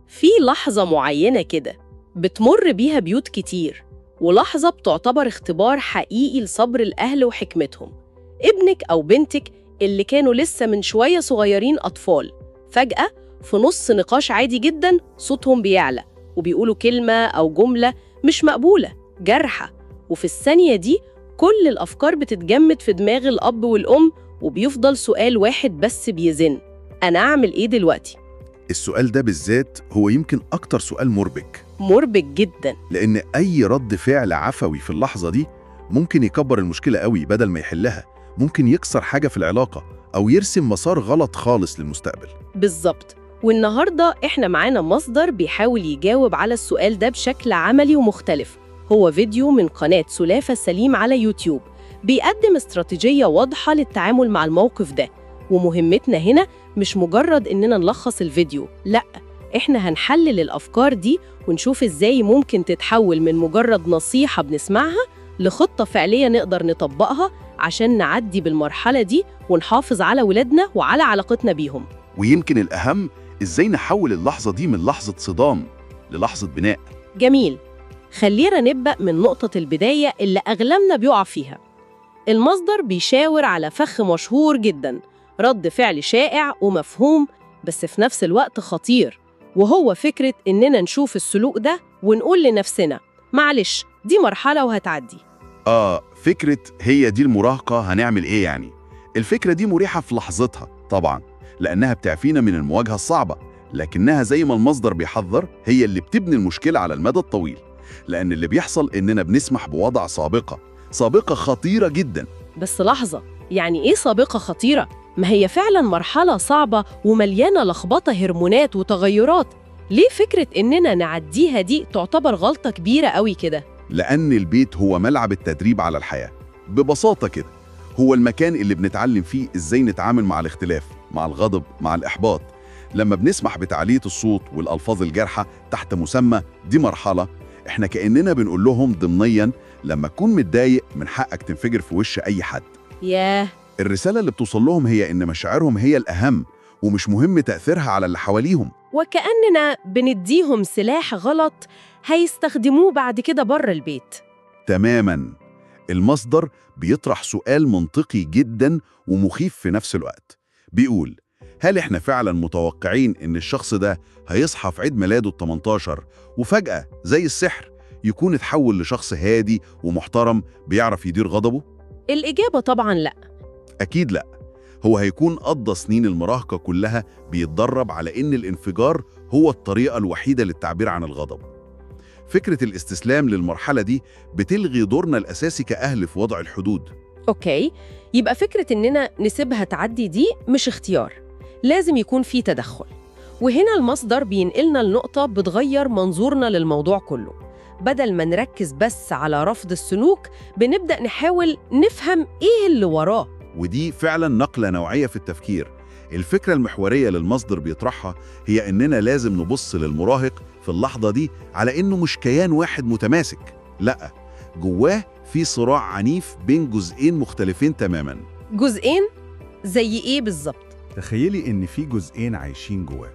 في لحظة معينة كده بتمر بيها بيوت كتير، ولحظة بتعتبر اختبار حقيقي لصبر الأهل وحكمتهم. ابنك أو بنتك اللي كانوا لسه من شوية صغيرين أطفال، فجأة في نص نقاش عادي جدا صوتهم بيعلى وبيقولوا كلمة أو جملة مش مقبولة، جارحة، وفي الثانية دي كل الأفكار بتتجمد في دماغ الأب والأم، وبيفضل سؤال واحد بس بيزن: أنا أعمل إيه دلوقتي؟ السؤال ده بالذات هو يمكن أكتر سؤال مربك، مربك جدا. لأن أي رد فعل عفوي في اللحظة دي ممكن يكبر المشكلة قوي بدل ما يحلها، ممكن يكسر حاجة في العلاقة أو يرسم مسار غلط خالص للمستقبل. بالظبط. والنهاردة إحنا معانا مصدر بيحاول يجاوب على السؤال ده بشكل عملي ومختلف. هو فيديو من قناة سلافة سليم على يوتيوب بيقدم استراتيجية واضحة للتعامل مع الموقف ده. ومهمتنا هنا مش مجرد إننا نلخص الفيديو، لأ، إحنا هنحلل الأفكار دي ونشوف إزاي ممكن تتحول من مجرد نصيحة بنسمعها لخطة فعلية نقدر نطبقها عشان نعدي بالمرحلة دي ونحافظ على ولادنا وعلى علاقتنا بيهم. ويمكن الأهم إزاي نحول اللحظة دي من لحظة صدام للحظة بناء. جميل. خلينا نبدأ من نقطة البداية اللي أغلبنا بيقع فيها. المصدر بيشاور على فخ مشهور جداً، رد فعل شائع ومفهوم بس في نفس الوقت خطير، وهو فكرة إننا نشوف السلوك ده ونقول لنفسنا: معلش، دي مرحلة وهتعدي. فكرة هي دي المراهقة، هنعمل إيه يعني؟ الفكرة دي مريحة في لحظتها طبعاً، لأنها بتعفينا من المواجهة الصعبة، لكنها زي ما المصدر بيحذر هي اللي بتبني المشكلة على المدى الطويل، لأن اللي بيحصل إننا بنسمح بوضع سابقة خطيرة جداً. بس لحظة، يعني إيه سابقة خطيرة؟ ما هي فعلاً مرحلة صعبة ومليانة لخبطة هرمونات وتغيرات. ليه فكرة إننا نعديها دي تعتبر غلطة كبيرة قوي كده؟ لأن البيت هو ملعب التدريب على الحياة، ببساطة كده هو المكان اللي بنتعلم فيه إزاي نتعامل مع الاختلاف، مع الغضب، مع الإحباط. لما بنسمح بتعلية الصوت والألفاظ الجارحة تحت مسمى دي مرحلة، إحنا كأننا بنقول لهم ضمنياً لما تكون متضايق من حقك تنفجر في وش أي حد. ياه. الرسالة اللي بتوصل لهم هي إن مشاعرهم هي الأهم، ومش مهم تأثيرها على اللي حواليهم. وكأننا بنديهم سلاح غلط هيستخدموه بعد كده بره البيت. تماماً. المصدر بيطرح سؤال منطقي جداً ومخيف في نفس الوقت. بيقول: هل إحنا فعلاً متوقعين إن الشخص ده هيصحى في عيد ميلاده ال18 وفجأة زي السحر يكون اتحول لشخص هادي ومحترم بيعرف يدير غضبه؟ الإجابة طبعاً لأ. أكيد لأ. هو هيكون قضى سنين المراهقة كلها بيتدرب على إن الانفجار هو الطريقة الوحيدة للتعبير عن الغضب. فكرة الاستسلام للمرحلة دي بتلغي دورنا الأساسي كأهل في وضع الحدود. أوكي، يبقى فكرة إننا نسيبها تعدي دي مش اختيار، لازم يكون في تدخل. وهنا المصدر بينقلنا لنقطة بتغير منظورنا للموضوع كله. بدل ما نركز بس على رفض السلوك، بنبدأ نحاول نفهم إيه اللي وراه. ودي فعلا نقلة نوعية في التفكير. الفكرة المحورية للمصدر بيطرحها هي إننا لازم نبص للمراهق في اللحظة دي على إنه مش كيان واحد متماسك، لأ، جواه في صراع عنيف بين جزئين مختلفين تماماً. جزئين؟ زي إيه بالظبط؟ تخيلي إن في جزئين عايشين جواه.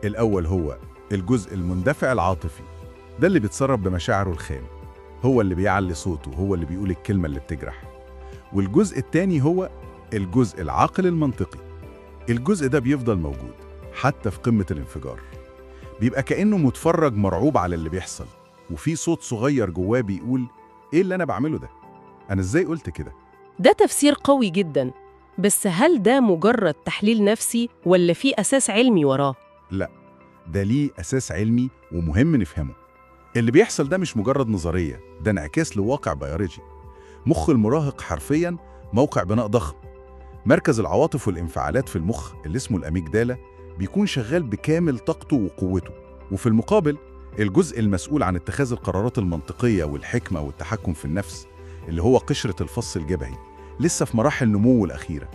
الأول هو الجزء المندفع العاطفي، ده اللي بيتصرف بمشاعره الخام، هو اللي بيعلي صوته، هو اللي بيقول الكلمة اللي بتجرح. والجزء التاني هو الجزء العاقل المنطقي. الجزء ده بيفضل موجود حتى في قمة الانفجار، بيبقى كأنه متفرج مرعوب على اللي بيحصل، وفي صوت صغير جواه بيقول: إيه اللي أنا بعمله ده؟ أنا إزاي قلت كده؟ ده تفسير قوي جدا، بس هل ده مجرد تحليل نفسي ولا في أساس علمي وراه؟ لا، ده ليه أساس علمي ومهم نفهمه. اللي بيحصل ده مش مجرد نظرية، ده انعكاس لواقع بيولوجي. مخ المراهق حرفياً موقع بناء ضخم. مركز العواطف والانفعالات في المخ اللي اسمه الأميجدالا بيكون شغال بكامل طاقته وقوته، وفي المقابل الجزء المسؤول عن اتخاذ القرارات المنطقية والحكمة والتحكم في النفس اللي هو قشرة الفص الجبهي لسه في مراحل نموه الأخيرة،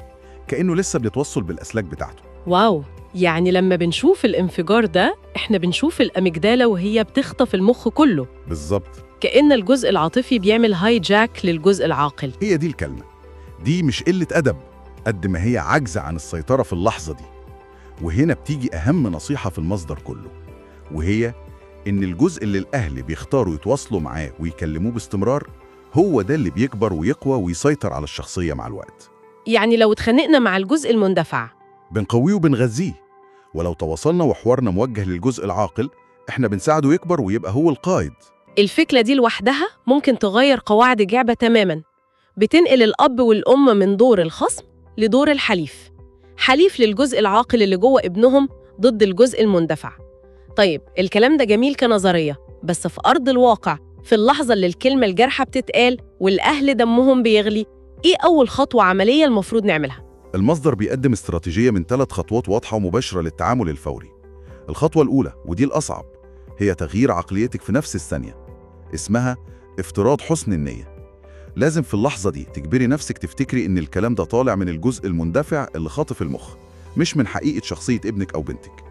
كأنه لسه بيتوصل بالأسلاك بتاعته. واو، يعني لما بنشوف الانفجار ده إحنا بنشوف الأميجدالا وهي بتخطف المخ كله. بالظبط، كأن الجزء العاطفي بيعمل هايجاك للجزء العاقل. هي دي الكلمة. دي مش قلة أدب قد ما هي عجز عن السيطرة في اللحظة دي. وهنا بتيجي أهم نصيحة في المصدر كله: وهي إن الجزء اللي الأهل بيختاروا يتواصلوا معاه ويكلموه باستمرار هو ده اللي بيكبر ويقوى ويسيطر على الشخصية مع الوقت. يعني لو اتخانقنا مع الجزء المندفع بنقويه وبنغذيه، ولو تواصلنا وحوارنا موجه للجزء العاقل إحنا بنساعده يكبر ويبقى هو القائد. الفكرة دي لوحدها ممكن تغير قواعد اللعبة تماماً. بتنقل الأب والأم من دور الخصم لدور الحليف، حليف للجزء العاقل اللي جوه ابنهم ضد الجزء المندفع. طيب الكلام ده جميل كنظرية، بس في أرض الواقع في اللحظة اللي الكلمة الجارحة بتتقال والأهل دمهم بيغلي، إيه أول خطوة عملية المفروض نعملها؟ المصدر بيقدم استراتيجية من 3 خطوات واضحة ومباشرة للتعامل الفوري. الخطوة الأولى ودي الأصعب هي تغيير عقليتك في نفس الثانية، اسمها افتراض حسن النية. لازم في اللحظة دي تجبري نفسك تفتكري إن الكلام ده طالع من الجزء المندفع اللي خاطف المخ، مش من حقيقة شخصية ابنك أو بنتك.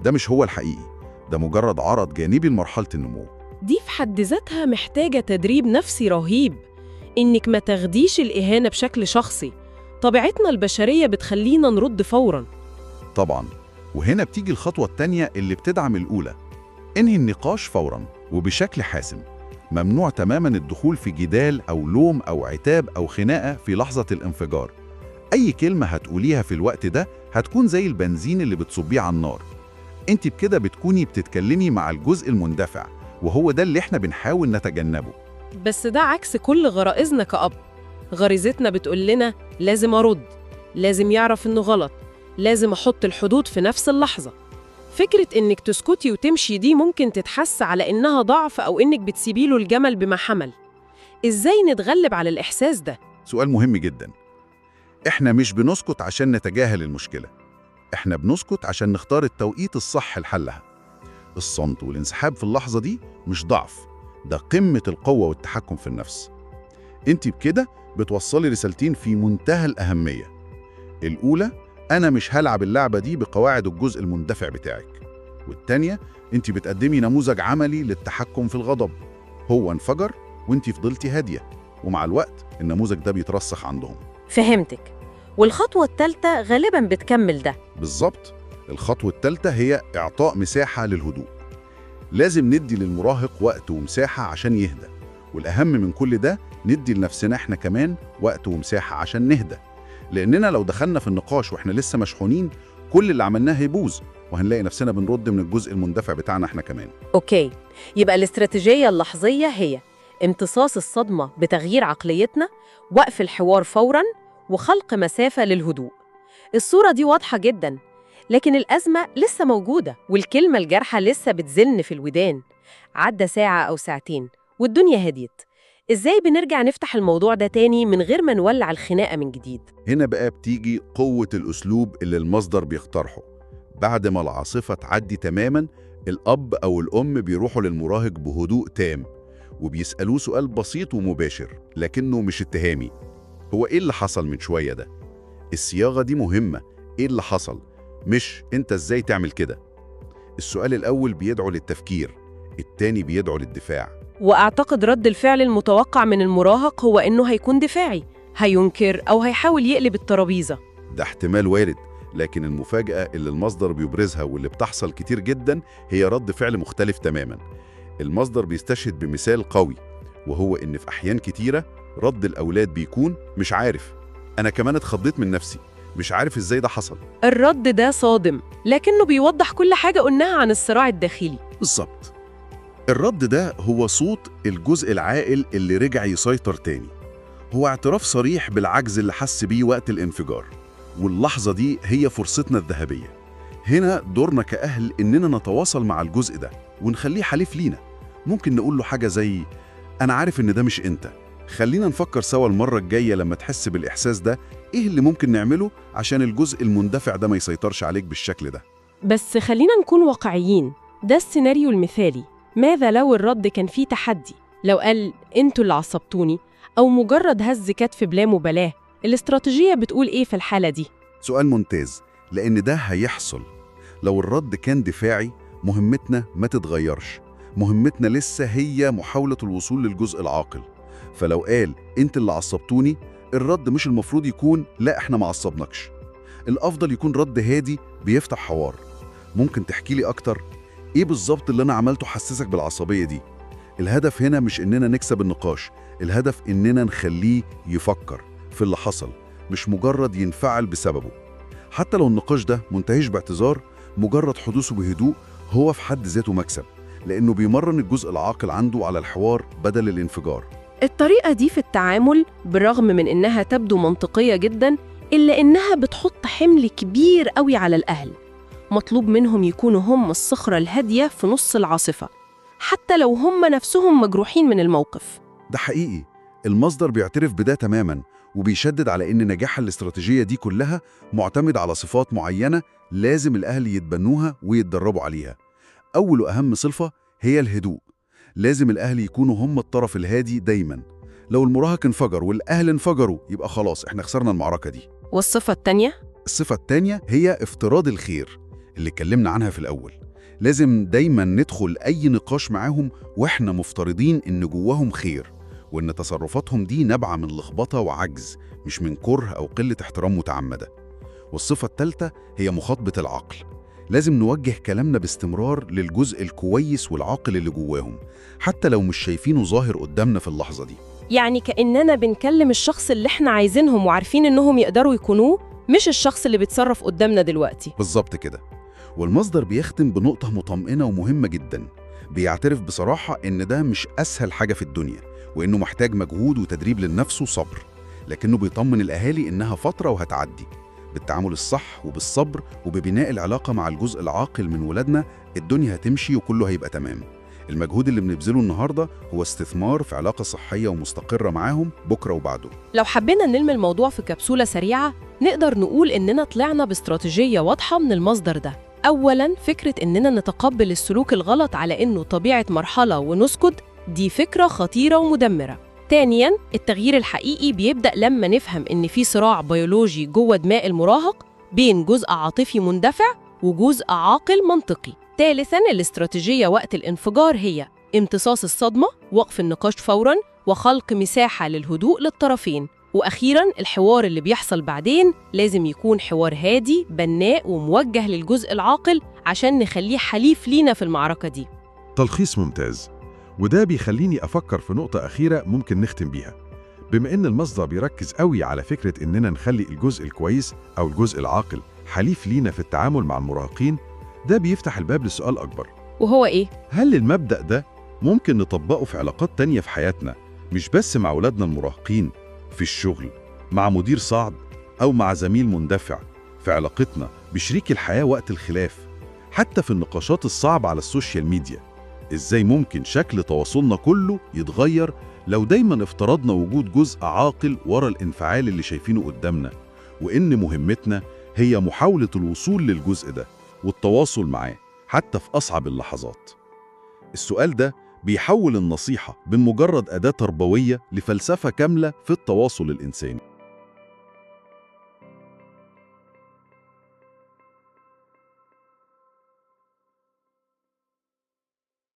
ده مش هو الحقيقي، ده مجرد عرض جانبي لمرحلة النمو. دي في حد ذاتها محتاجة تدريب نفسي رهيب، إنك ما تاخديش الإهانة بشكل شخصي. طبيعتنا البشرية بتخلينا نرد فوراً. طبعاً، وهنا بتيجي الخطوة التانية اللي بتدعم الأولى. انهي النقاش فوراً وبشكل حاسم. ممنوع تماماً الدخول في جدال أو لوم أو عتاب أو خناقة في لحظة الانفجار. أي كلمة هتقوليها في الوقت ده هتكون زي البنزين اللي بتصبيه على النار. انت بكده بتكوني بتتكلمي مع الجزء المندفع، وهو ده اللي احنا بنحاول نتجنبه. بس ده عكس كل غرائزنا كأب. غريزتنا بتقول لنا لازم أرد، لازم يعرف إنه غلط، لازم أحط الحدود في نفس اللحظة. فكرة إنك تسكتي وتمشي دي ممكن تتحس على إنها ضعف أو إنك بتسيبيله الجمل بما حمل. إزاي نتغلب على الإحساس ده؟ سؤال مهم جدا. احنا مش بنسكت عشان نتجاهل المشكلة، احنا بنسكت عشان نختار التوقيت الصح لحلها. الصمت والانسحاب في اللحظة دي مش ضعف، ده قمة القوة والتحكم في النفس. انت بكده بتوصلي رسالتين في منتهى الأهمية. الأولى، أنا مش هلعب اللعبة دي بقواعد الجزء المندفع بتاعك. والتانية، انت بتقدمي نموذج عملي للتحكم في الغضب. هو انفجر وانت فضلتي هادية، ومع الوقت النموذج ده بيترسخ عندهم. فهمتك. والخطوة الثالثة غالباً بتكمل ده. بالظبط. الخطوة الثالثة هي إعطاء مساحة للهدوء. لازم ندي للمراهق وقت ومساحة عشان يهدى، والأهم من كل ده ندي لنفسنا احنا كمان وقت ومساحة عشان نهدى. لأننا لو دخلنا في النقاش واحنا لسه مشحونين، كل اللي عملناه هيبوظ، وهنلاقي نفسنا بنرد من الجزء المندفع بتاعنا احنا كمان. أوكي، يبقى الاستراتيجية اللحظية هي امتصاص الصدمة بتغيير عقليتنا، وقف الحوار فوراً، وخلق مسافة للهدوء. الصورة دي واضحة جداً، لكن الأزمة لسه موجودة والكلمة الجارحة لسه بتزن في الودان. عدى ساعة أو ساعتين والدنيا هديت. إزاي بنرجع نفتح الموضوع ده تاني من غير ما نولع الخناقة من جديد؟ هنا بقى بتيجي قوة الأسلوب اللي المصدر بيقترحه. بعد ما العاصفة تعدي تماماً، الأب أو الأم بيروحوا للمراهق بهدوء تام وبيسألوه سؤال بسيط ومباشر لكنه مش اتهامي. هو إيه اللي حصل من شوية ده؟ الصياغة دي مهمة. إيه اللي حصل؟ مش أنت إزاي تعمل كده؟ السؤال الأول بيدعو للتفكير، التاني بيدعو للدفاع. وأعتقد رد الفعل المتوقع من المراهق هو إنه هيكون دفاعي، هينكر أو هيحاول يقلب الترابيزة. ده احتمال وارد، لكن المفاجأة اللي المصدر بيبرزها واللي بتحصل كتير جدا هي رد فعل مختلف تماما. المصدر بيستشهد بمثال قوي، وهو إن في أحيان كتيرة رد الأولاد بيكون مش عارف، أنا كمان اتخضيت من نفسي، مش عارف إزاي ده حصل. الرد ده صادم، لكنه بيوضح كل حاجة قلناها عن الصراع الداخلي. بالظبط. الرد ده هو صوت الجزء العاقل اللي رجع يسيطر تاني. هو اعتراف صريح بالعجز اللي حس بيه وقت الانفجار، واللحظة دي هي فرصتنا الذهبية. هنا دورنا كأهل إننا نتواصل مع الجزء ده ونخليه حليف لينا. ممكن نقول له حاجة زي أنا عارف إن ده مش أنت، خلينا نفكر سوا المرة الجاية لما تحس بالإحساس ده إيه اللي ممكن نعمله عشان الجزء المندفع ده ما يسيطرش عليك بالشكل ده. بس خلينا نكون واقعيين، ده السيناريو المثالي. ماذا لو الرد كان فيه تحدي؟ لو قال انتوا اللي عصبتوني، أو مجرد هز كتف بلا مبالاة، الاستراتيجية بتقول إيه في الحالة دي؟ سؤال ممتاز، لأن ده هيحصل. لو الرد كان دفاعي، مهمتنا ما تتغيرش، مهمتنا لسه هي محاولة الوصول للجزء العاقل. فلو قال انت اللي عصبتوني، الرد مش المفروض يكون لا احنا ما عصبناكش. الأفضل يكون رد هادي بيفتح حوار. ممكن تحكي لي أكتر؟ إيه بالظبط اللي أنا عملته حسسك بالعصبية دي؟ الهدف هنا مش إننا نكسب النقاش، الهدف إننا نخليه يفكر في اللي حصل، مش مجرد ينفعل بسببه. حتى لو النقاش ده منتهيش باعتذار، مجرد حدوثه بهدوء هو في حد ذاته مكسب، لأنه بيمرن الجزء العاقل عنده على الحوار بدل الانفجار. الطريقة دي في التعامل بالرغم من إنها تبدو منطقية جداً، إلا إنها بتحط حمل كبير قوي على الأهل. مطلوب منهم يكونوا هم الصخرة الهادية في نص العاصفة، حتى لو هم نفسهم مجروحين من الموقف. ده حقيقي، المصدر بيعترف بده تماماً، وبيشدد على إن نجاح الاستراتيجية دي كلها معتمد على صفات معينة لازم الأهل يتبنوها ويتدربوا عليها. أول وأهم صفة هي الهدوء. لازم الأهل يكونوا هم الطرف الهادي دايماً. لو المراهق انفجر والأهل انفجروا يبقى خلاص إحنا خسرنا المعركة دي. والصفة التانية؟ الصفة التانية هي افتراض الخير اللي اتكلمنا عنها في الأول. لازم دايماً ندخل أي نقاش معاهم وإحنا مفترضين إن جواهم خير، وإن تصرفاتهم دي نابعة من لخبطة وعجز، مش من كره أو قلة احترام متعمدة. والصفة الثالثة هي مخاطبة العقل. لازم نوجه كلامنا باستمرار للجزء الكويس والعاقل اللي جواهم، حتى لو مش شايفينه ظاهر قدامنا في اللحظة دي. يعني كأننا بنكلم الشخص اللي احنا عايزينهم وعارفين إنهم يقدروا يكونوه، مش الشخص اللي بيتصرف قدامنا دلوقتي. بالظبط كده. والمصدر بيختم بنقطة مطمئنة ومهمة جدا. بيعترف بصراحة إن ده مش أسهل حاجة في الدنيا، وإنه محتاج مجهود وتدريب للنفس وصبر، لكنه بيطمن الأهالي إنها فترة وهتعدي. بالتعامل الصح وبالصبر وببناء العلاقة مع الجزء العاقل من ولادنا، الدنيا هتمشي وكله هيبقى تمام. المجهود اللي بنبذله النهاردة هو استثمار في علاقة صحية ومستقرة معاهم بكرة وبعده. لو حبينا نلم الموضوع في كبسولة سريعة، نقدر نقول إننا طلعنا باستراتيجية واضحة من المصدر ده. أولاً، فكرة إننا نتقبل السلوك الغلط على إنه طبيعة مرحلة ونسكت، دي فكرة خطيرة ومدمرة. ثانياً، التغيير الحقيقي بيبدأ لما نفهم إن في صراع بيولوجي جوه دماغ المراهق بين جزء عاطفي مندفع وجزء عاقل منطقي. ثالثاً، الاستراتيجية وقت الانفجار هي امتصاص الصدمة، وقف النقاش فوراً، وخلق مساحة للهدوء للطرفين. وأخيراً، الحوار اللي بيحصل بعدين لازم يكون حوار هادي بناء وموجه للجزء العاقل عشان نخليه حليف لينا في المعركة دي. تلخيص ممتاز، وده بيخليني أفكر في نقطة أخيرة ممكن نختم بيها. بما إن المصدر بيركز قوي على فكرة إننا نخلي الجزء الكويس أو الجزء العاقل حليف لينا في التعامل مع المراهقين، ده بيفتح الباب لسؤال أكبر، وهو إيه؟ هل المبدأ ده ممكن نطبقه في علاقات تانية في حياتنا، مش بس مع أولادنا المراهقين، في الشغل، مع مدير صاعد، أو مع زميل مندفع، في علاقتنا بشريك الحياة وقت الخلاف، حتى في النقاشات الصعبة على السوشيال ميديا؟ إزاي ممكن شكل تواصلنا كله يتغير لو دايما افترضنا وجود جزء عاقل ورا الانفعال اللي شايفينه قدامنا، وإن مهمتنا هي محاولة الوصول للجزء ده والتواصل معاه حتى في أصعب اللحظات؟ السؤال ده بيحول النصيحة من مجرد أداة تربوية لفلسفة كاملة في التواصل الإنساني.